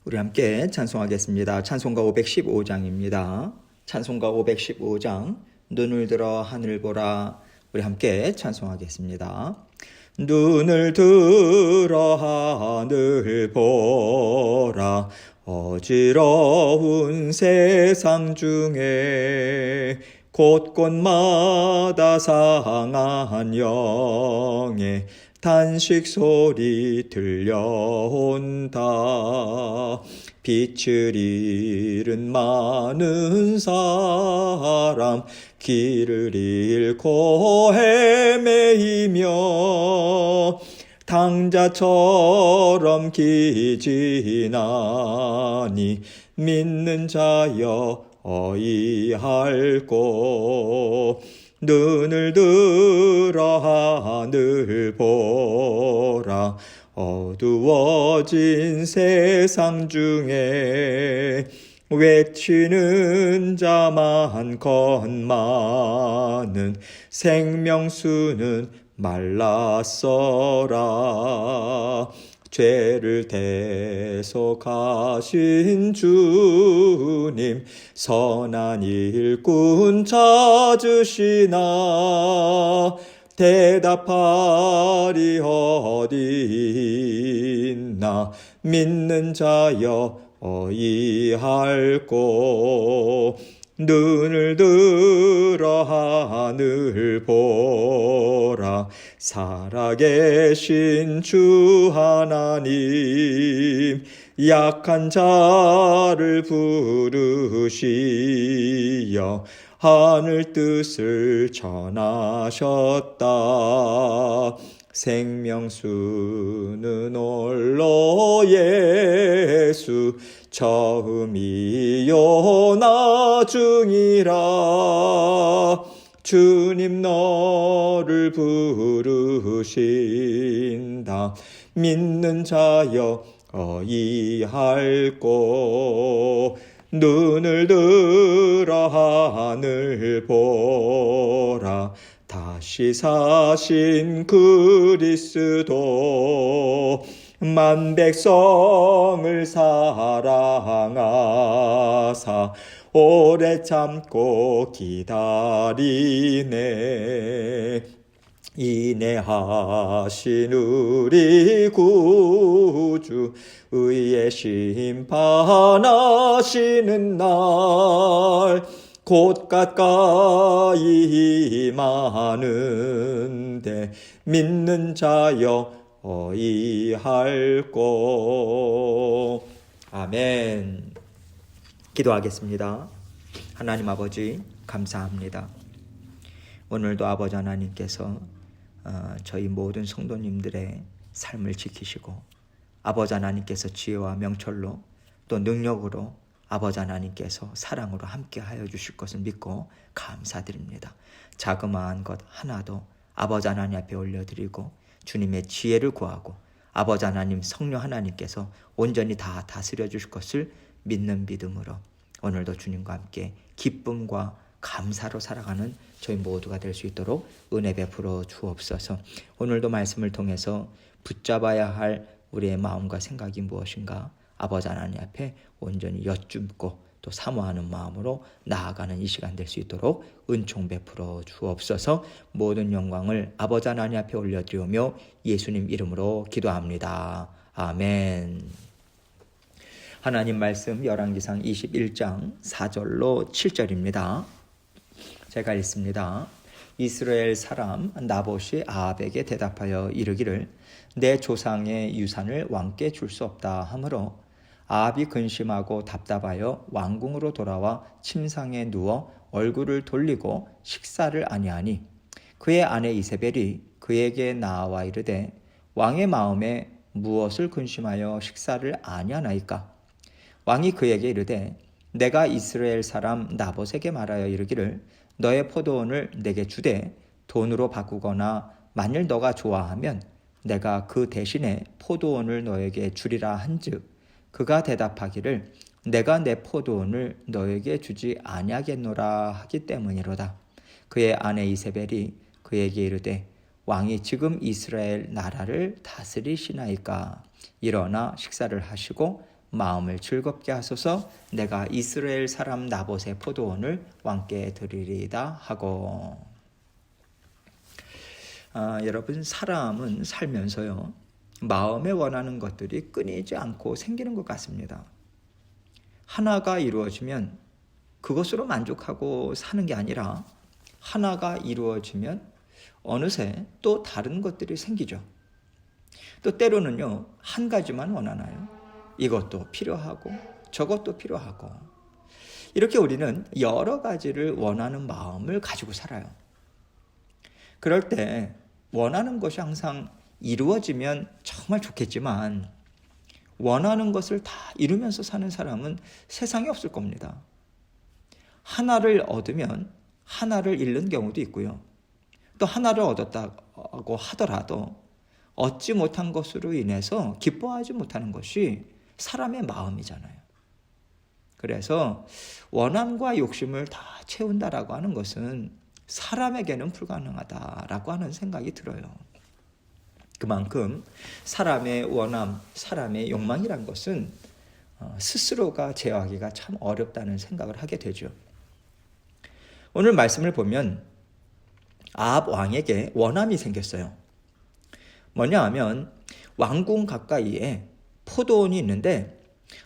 우리 함께 찬송하겠습니다. 찬송가 515장입니다. 찬송가 515장 눈을 들어 하늘 보라. 우리 함께 찬송하겠습니다. 눈을 들어 하늘 보라. 어지러운 세상 중에 곳곳마다 상한 영의 탄식 소리 들려온다. 빛을 잃은 많은 사람 길을 잃고 헤매이며 당자처럼 기지나니 믿는 자여 어이할꼬. 눈을 들어 하늘 보라. 어두워진 세상 중에 외치는 자 많건만은 생명수는 말랐어라. 죄를 대속하신 주님 선한 일꾼 찾으시나. 대답하리 어디 있나. 믿는 자여 어이할꼬. 눈을 들어 하늘 보라. 살아계신 주 하나님 약한 자를 부르시어 하늘 뜻을 전하셨다. 생명수는 홀로 예수 처음이요 나중이라. 주님 너를 부르신다. 믿는 자여 어이할꼬. 눈을 들어 하늘 보라. 다시 사신 그리스도 만 백성을 사랑하사 오래 참고 기다리네. 인내하신 우리 구주 의의 심판하시는 날 곧 가까이 임하는데 믿는 자여 어이할꼬. 아멘. 기도하겠습니다. 하나님 아버지 감사합니다. 오늘도 아버지 하나님께서 저희 모든 성도님들의 삶을 지키시고 아버지 하나님께서 지혜와 명철로 또 능력으로 아버지 하나님께서 사랑으로 함께하여 주실 것을 믿고 감사드립니다. 자그마한 것 하나도 아버지 하나님 앞에 올려드리고 주님의 지혜를 구하고 아버지 하나님 성령 하나님께서 온전히 다 다스려 주실 것을 믿는 믿음으로 오늘도 주님과 함께 기쁨과 감사로 살아가는 저희 모두가 될 수 있도록 은혜 베풀어 주옵소서. 오늘도 말씀을 통해서 붙잡아야 할 우리의 마음과 생각이 무엇인가 아버지 하나님 앞에 온전히 여쭙고 또 사모하는 마음으로 나아가는 이 시간 될 수 있도록 은총 베풀어 주옵소서. 모든 영광을 아버지 하나님 앞에 올려드리며 예수님 이름으로 기도합니다. 아멘. 하나님 말씀 열왕기상 21장 4절로 7절입니다. 제가 읽습니다. 이스라엘 사람 나봇이 아합에게 대답하여 이르기를 내 조상의 유산을 왕께 줄 수 없다 하므로 아합이 근심하고 답답하여 왕궁으로 돌아와 침상에 누워 얼굴을 돌리고 식사를 아니하니 그의 아내 이세벨이 그에게 나와 이르되 왕의 마음에 무엇을 근심하여 식사를 아니하나이까. 왕이 그에게 이르되 내가 이스라엘 사람 나봇에게 말하여 이르기를 너의 포도원을 내게 주되 돈으로 바꾸거나 만일 너가 좋아하면 내가 그 대신에 포도원을 너에게 주리라 한즉 그가 대답하기를 내가 내 포도원을 너에게 주지 아니하겠노라 하기 때문이로다. 그의 아내 이세벨이 그에게 이르되 왕이 지금 이스라엘 나라를 다스리시나이까. 일어나 식사를 하시고 마음을 즐겁게 하소서. 내가 이스라엘 사람 나봇의 포도원을 왕께 드리리이다 하고. 여러분, 사람은 살면서요, 마음에 원하는 것들이 끊이지 않고 생기는 것 같습니다. 하나가 이루어지면 그것으로 만족하고 사는 게 아니라 하나가 이루어지면 어느새 또 다른 것들이 생기죠. 또 때로는요, 한 가지만 원하나요? 이것도 필요하고 저것도 필요하고, 이렇게 우리는 여러 가지를 원하는 마음을 가지고 살아요. 그럴 때 원하는 것이 항상 이루어지면 정말 좋겠지만 원하는 것을 다 이루면서 사는 사람은 세상에 없을 겁니다. 하나를 얻으면 하나를 잃는 경우도 있고요. 또 하나를 얻었다고 하더라도 얻지 못한 것으로 인해서 기뻐하지 못하는 것이 사람의 마음이잖아요. 그래서 원함과 욕심을 다 채운다라고 하는 것은 사람에게는 불가능하다라고 하는 생각이 들어요. 그만큼 사람의 원함, 사람의 욕망이란 것은 스스로가 제어하기가 참 어렵다는 생각을 하게 되죠. 오늘 말씀을 보면 아합 왕에게 원함이 생겼어요. 뭐냐 하면 왕궁 가까이에 포도원이 있는데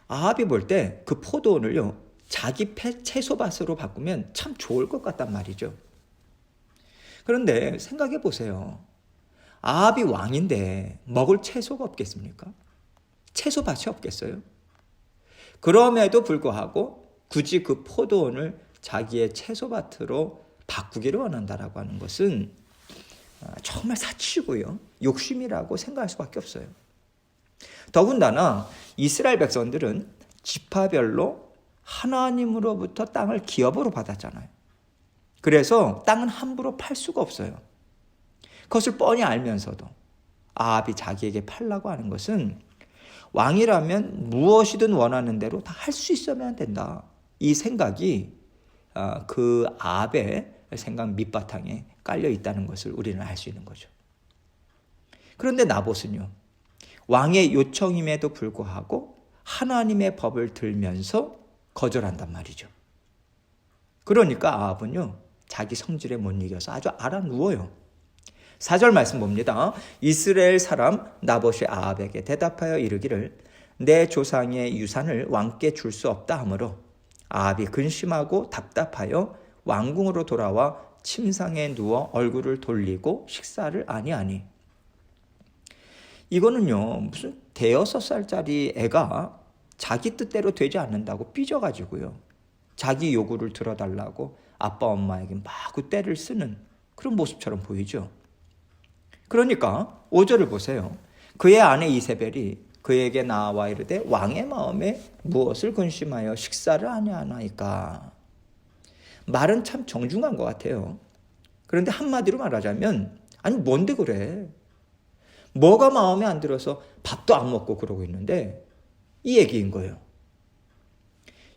아합이 볼 때 그 포도원을요, 자기 채소밭으로 바꾸면 참 좋을 것 같단 말이죠. 그런데 생각해 보세요. 아합이 왕인데 먹을 채소가 없겠습니까? 채소밭이 없겠어요? 그럼에도 불구하고 굳이 그 포도원을 자기의 채소밭으로 바꾸기를 원한다라고 하는 것은 정말 사치고요, 욕심이라고 생각할 수밖에 없어요. 더군다나 이스라엘 백성들은 지파별로 하나님으로부터 땅을 기업으로 받았잖아요. 그래서 땅은 함부로 팔 수가 없어요. 그것을 뻔히 알면서도 아합이 자기에게 팔라고 하는 것은 왕이라면 무엇이든 원하는 대로 다 할 수 있어야만 된다, 이 생각이 그 아합의 생각 밑바탕에 깔려 있다는 것을 우리는 알 수 있는 거죠. 그런데 나봇은요, 왕의 요청임에도 불구하고 하나님의 법을 들면서 거절한단 말이죠. 그러니까 아합은요, 자기 성질에 못 이겨서 아주 알아 누워요. 4절 말씀 봅니다. 이스라엘 사람 나봇이 아합에게 대답하여 이르기를 내 조상의 유산을 왕께 줄 수 없다 하므로 아합이 근심하고 답답하여 왕궁으로 돌아와 침상에 누워 얼굴을 돌리고 식사를 아니하니. 이거는요, 무슨 대여섯 살짜리 애가 자기 뜻대로 되지 않는다고 삐져가지고요, 자기 요구를 들어달라고 아빠 엄마에게 마구 떼를 쓰는 그런 모습처럼 보이죠. 그러니까 5절을 보세요. 그의 아내 이세벨이 그에게 나와 이르되 왕의 마음에 무엇을 근심하여 식사를 아니하나이까. 말은 참 정중한 것 같아요. 그런데 한마디로 말하자면, 아니 뭔데 그래? 뭐가 마음에 안 들어서 밥도 안 먹고 그러고 있는데, 이 얘기인 거예요.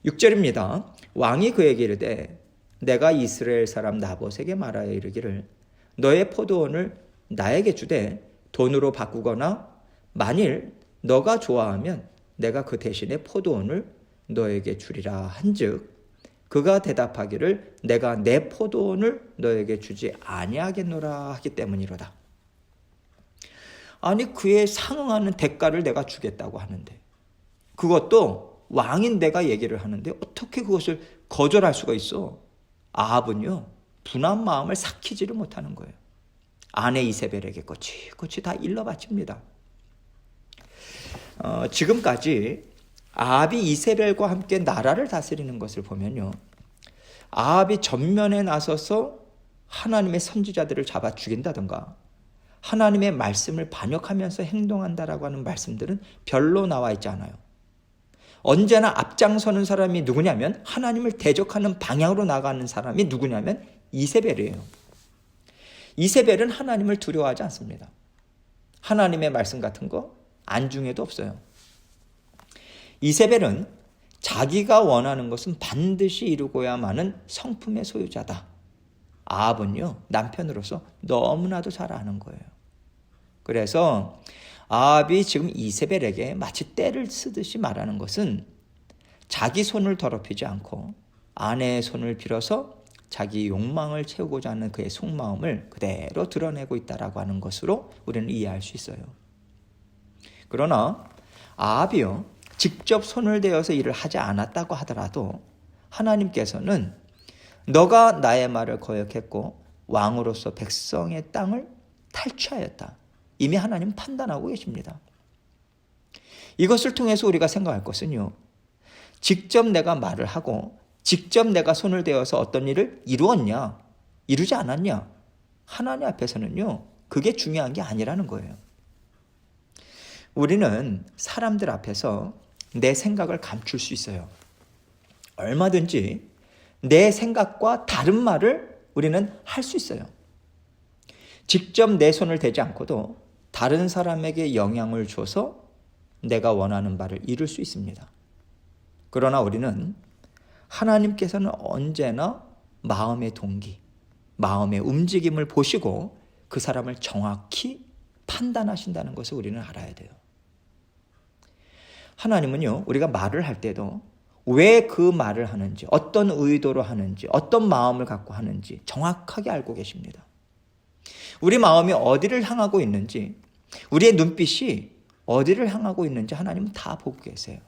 6절입니다. 왕이 그에게 이르되 내가 이스라엘 사람 나봇에게 말하여 이르기를 너의 포도원을 나에게 주되 돈으로 바꾸거나 만일 너가 좋아하면 내가 그 대신에 포도원을 너에게 주리라 한즉 그가 대답하기를 내가 내 포도원을 너에게 주지 아니하겠노라 하기 때문이로다. 아니 그에 상응하는 대가를 내가 주겠다고 하는데, 그것도 왕인 내가 얘기를 하는데 어떻게 그것을 거절할 수가 있어? 아합은요, 분한 마음을 삭히지를 못하는 거예요. 아내 이세벨에게 꼬치꼬치 다 일러 바칩니다. 지금까지 아합이 이세벨과 함께 나라를 다스리는 것을 보면요, 아합이 전면에 나서서 하나님의 선지자들을 잡아 죽인다든가 하나님의 말씀을 반역하면서 행동한다라고 하는 말씀들은 별로 나와 있지 않아요. 언제나 앞장서는 사람이 누구냐면, 하나님을 대적하는 방향으로 나가는 사람이 누구냐면 이세벨이에요. 이세벨은 하나님을 두려워하지 않습니다. 하나님의 말씀 같은 거 안중에도 없어요. 이세벨은 자기가 원하는 것은 반드시 이루고야만은 성품의 소유자다. 아합은요, 남편으로서 너무나도 잘 아는 거예요. 그래서 아합이 지금 이세벨에게 마치 떼를 쓰듯이 말하는 것은 자기 손을 더럽히지 않고 아내의 손을 빌어서 자기 욕망을 채우고자 하는 그의 속마음을 그대로 드러내고 있다라고 하는 것으로 우리는 이해할 수 있어요. 그러나 아합이요, 직접 손을 대어서 일을 하지 않았다고 하더라도 하나님께서는 너가 나의 말을 거역했고 왕으로서 백성의 땅을 탈취하였다. 이미 하나님 판단하고 계십니다. 이것을 통해서 우리가 생각할 것은요, 직접 내가 말을 하고 직접 내가 손을 대어서 어떤 일을 이루었냐, 이루지 않았냐, 하나님 앞에서는요, 그게 중요한 게 아니라는 거예요. 우리는 사람들 앞에서 내 생각을 감출 수 있어요. 얼마든지 내 생각과 다른 말을 우리는 할 수 있어요. 직접 내 손을 대지 않고도 다른 사람에게 영향을 줘서 내가 원하는 바를 이룰 수 있습니다. 그러나 우리는 하나님께서는 언제나 마음의 동기, 마음의 움직임을 보시고 그 사람을 정확히 판단하신다는 것을 우리는 알아야 돼요. 하나님은요, 우리가 말을 할 때도 왜 그 말을 하는지, 어떤 의도로 하는지, 어떤 마음을 갖고 하는지 정확하게 알고 계십니다. 우리 마음이 어디를 향하고 있는지, 우리의 눈빛이 어디를 향하고 있는지 하나님은 다 보고 계세요.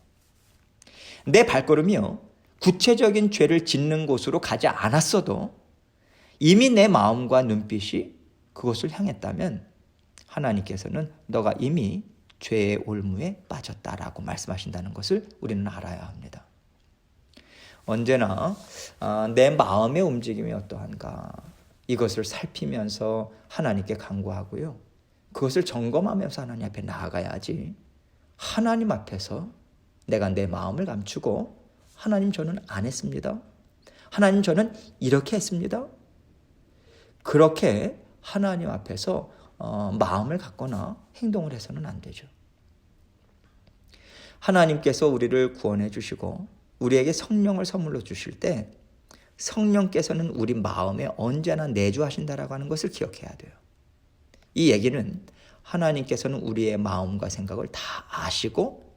내 발걸음이요, 구체적인 죄를 짓는 곳으로 가지 않았어도 이미 내 마음과 눈빛이 그곳을 향했다면 하나님께서는 너가 이미 죄의 올무에 빠졌다라고 말씀하신다는 것을 우리는 알아야 합니다. 언제나 내 마음의 움직임이 어떠한가, 이것을 살피면서 하나님께 간구하고요, 그것을 점검하면서 하나님 앞에 나아가야지, 하나님 앞에서 내가 내 마음을 감추고 하나님 저는 안 했습니다, 하나님 저는 이렇게 했습니다, 그렇게 하나님 앞에서 마음을 갖거나 행동을 해서는 안 되죠. 하나님께서 우리를 구원해 주시고 우리에게 성령을 선물로 주실 때 성령께서는 우리 마음에 언제나 내주하신다라고 하는 것을 기억해야 돼요. 이 얘기는 하나님께서는 우리의 마음과 생각을 다 아시고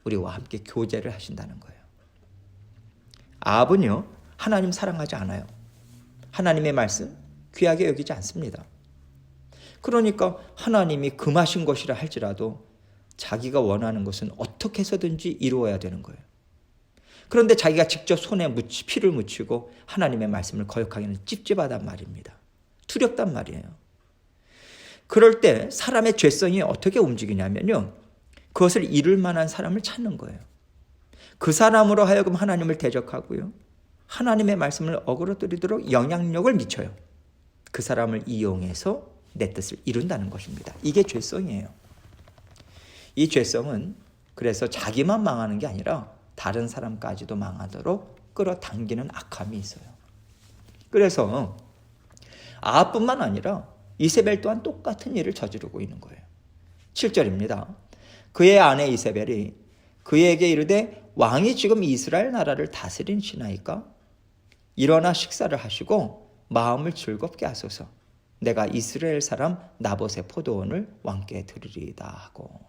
우리와 함께 교제를 하신다는 거예요. 아합은요, 하나님 사랑하지 않아요. 하나님의 말씀 귀하게 여기지 않습니다. 그러니까 하나님이 금하신 것이라 할지라도 자기가 원하는 것은 어떻게 해서든지 이루어야 되는 거예요. 그런데 자기가 직접 손에 피를 묻히고 하나님의 말씀을 거역하기는 찝찝하단 말입니다. 두렵단 말이에요. 그럴 때 사람의 죄성이 어떻게 움직이냐면요, 그것을 이룰 만한 사람을 찾는 거예요. 그 사람으로 하여금 하나님을 대적하고요, 하나님의 말씀을 어그러뜨리도록 영향력을 미쳐요. 그 사람을 이용해서 내 뜻을 이룬다는 것입니다. 이게 죄성이에요. 이 죄성은 그래서 자기만 망하는 게 아니라 다른 사람까지도 망하도록 끌어당기는 악함이 있어요. 그래서 아합뿐만 아니라 이세벨 또한 똑같은 일을 저지르고 있는 거예요. 7절입니다. 그의 아내 이세벨이 그에게 이르되 왕이 지금 이스라엘 나라를 다스리시나이까? 일어나 식사를 하시고 마음을 즐겁게 하소서. 내가 이스라엘 사람 나봇의 포도원을 왕께 드리리이다 하고.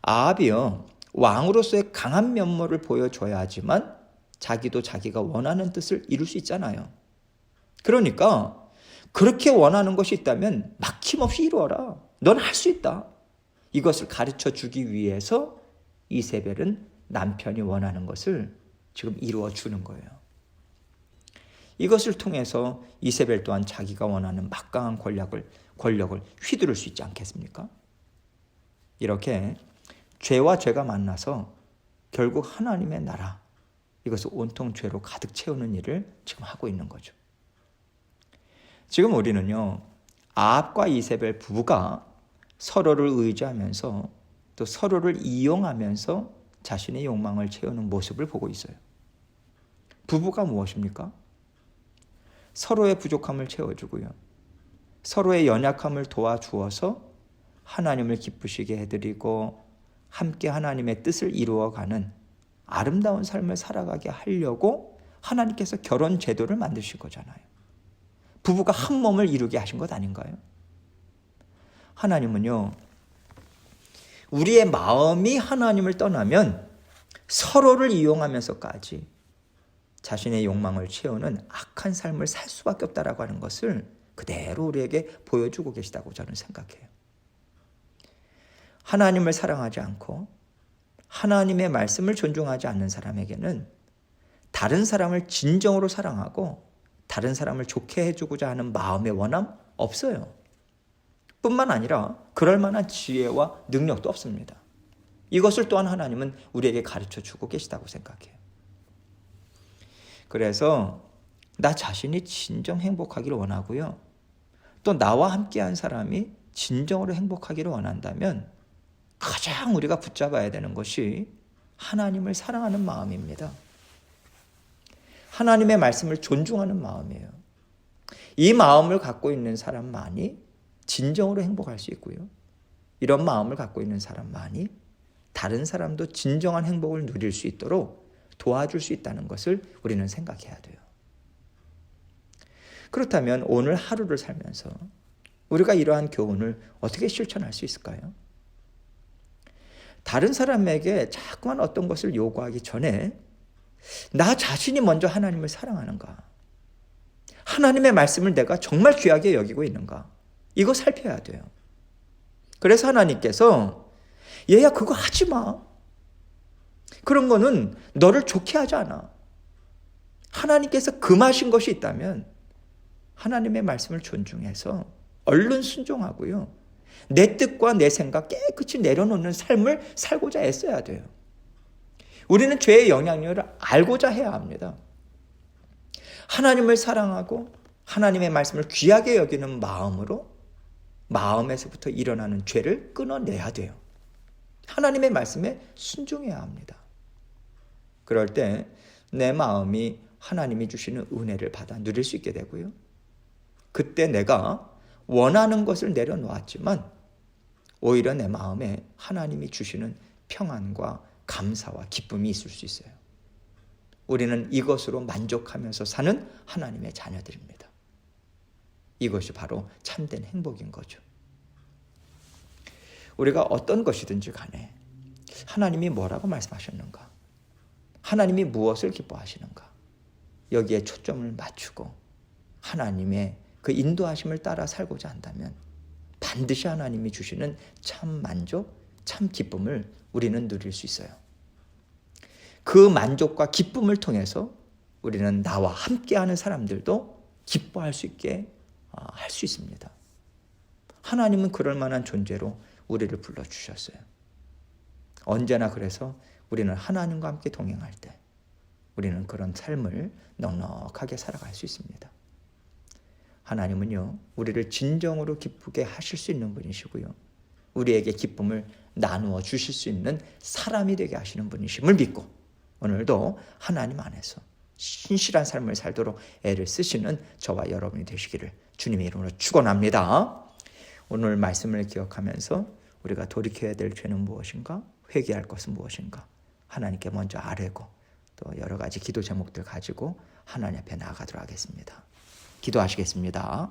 아합이요, 왕으로서의 강한 면모를 보여줘야 하지만 자기도 자기가 원하는 뜻을 이룰 수 있잖아요. 그러니까 그렇게 원하는 것이 있다면 막힘없이 이루어라. 넌 할 수 있다. 이것을 가르쳐 주기 위해서 이세벨은 남편이 원하는 것을 지금 이루어 주는 거예요. 이것을 통해서 이세벨 또한 자기가 원하는 막강한 권력을 휘두를 수 있지 않겠습니까? 이렇게 죄와 죄가 만나서 결국 하나님의 나라, 이것을 온통 죄로 가득 채우는 일을 지금 하고 있는 거죠. 지금 우리는요, 아합과 이세벨 부부가 서로를 의지하면서 또 서로를 이용하면서 자신의 욕망을 채우는 모습을 보고 있어요. 부부가 무엇입니까? 서로의 부족함을 채워주고요, 서로의 연약함을 도와주어서 하나님을 기쁘시게 해드리고 함께 하나님의 뜻을 이루어가는 아름다운 삶을 살아가게 하려고 하나님께서 결혼 제도를 만드신 거잖아요. 부부가 한 몸을 이루게 하신 것 아닌가요? 하나님은요, 우리의 마음이 하나님을 떠나면 서로를 이용하면서까지 자신의 욕망을 채우는 악한 삶을 살 수밖에 없다라고 하는 것을 그대로 우리에게 보여주고 계시다고 저는 생각해요. 하나님을 사랑하지 않고 하나님의 말씀을 존중하지 않는 사람에게는 다른 사람을 진정으로 사랑하고 다른 사람을 좋게 해주고자 하는 마음의 원함 없어요. 뿐만 아니라 그럴 만한 지혜와 능력도 없습니다. 이것을 또한 하나님은 우리에게 가르쳐주고 계시다고 생각해요. 그래서 나 자신이 진정 행복하기를 원하고요. 또 나와 함께한 사람이 진정으로 행복하기를 원한다면 가장 우리가 붙잡아야 되는 것이 하나님을 사랑하는 마음입니다. 하나님의 말씀을 존중하는 마음이에요. 이 마음을 갖고 있는 사람만이 진정으로 행복할 수 있고요. 이런 마음을 갖고 있는 사람만이 다른 사람도 진정한 행복을 누릴 수 있도록 도와줄 수 있다는 것을 우리는 생각해야 돼요. 그렇다면 오늘 하루를 살면서 우리가 이러한 교훈을 어떻게 실천할 수 있을까요? 다른 사람에게 자꾸만 어떤 것을 요구하기 전에 나 자신이 먼저 하나님을 사랑하는가? 하나님의 말씀을 내가 정말 귀하게 여기고 있는가? 이거 살펴야 돼요. 그래서 하나님께서 얘야 그거 하지 마. 그런 거는 너를 좋게 하지 않아. 하나님께서 금하신 것이 있다면 하나님의 말씀을 존중해서 얼른 순종하고요. 내 뜻과 내 생각 깨끗이 내려놓는 삶을 살고자 애써야 돼요. 우리는 죄의 영향력을 알고자 해야 합니다. 하나님을 사랑하고 하나님의 말씀을 귀하게 여기는 마음으로 마음에서부터 일어나는 죄를 끊어내야 돼요. 하나님의 말씀에 순종해야 합니다. 그럴 때 내 마음이 하나님이 주시는 은혜를 받아 누릴 수 있게 되고요. 그때 내가 원하는 것을 내려놓았지만 오히려 내 마음에 하나님이 주시는 평안과 감사와 기쁨이 있을 수 있어요. 우리는 이것으로 만족하면서 사는 하나님의 자녀들입니다. 이것이 바로 참된 행복인 거죠. 우리가 어떤 것이든지 간에 하나님이 뭐라고 말씀하셨는가? 하나님이 무엇을 기뻐하시는가? 여기에 초점을 맞추고 하나님의 그 인도하심을 따라 살고자 한다면 반드시 하나님이 주시는 참 만족, 참 기쁨을 우리는 누릴 수 있어요. 그 만족과 기쁨을 통해서 우리는 나와 함께하는 사람들도 기뻐할 수 있게 할 수 있습니다. 하나님은 그럴 만한 존재로 우리를 불러주셨어요. 언제나 그래서 우리는 하나님과 함께 동행할 때 우리는 그런 삶을 넉넉하게 살아갈 수 있습니다. 하나님은요, 우리를 진정으로 기쁘게 하실 수 있는 분이시고요. 우리에게 기쁨을 나누어 주실 수 있는 사람이 되게 하시는 분이심을 믿고 오늘도 하나님 안에서 신실한 삶을 살도록 애를 쓰시는 저와 여러분이 되시기를 주님의 이름으로 축원합니다. 오늘 말씀을 기억하면서 우리가 돌이켜야 될 죄는 무엇인가? 회개할 것은 무엇인가? 하나님께 먼저 아뢰고 또 여러 가지 기도 제목들 가지고 하나님 앞에 나아가도록 하겠습니다. 기도하시겠습니다.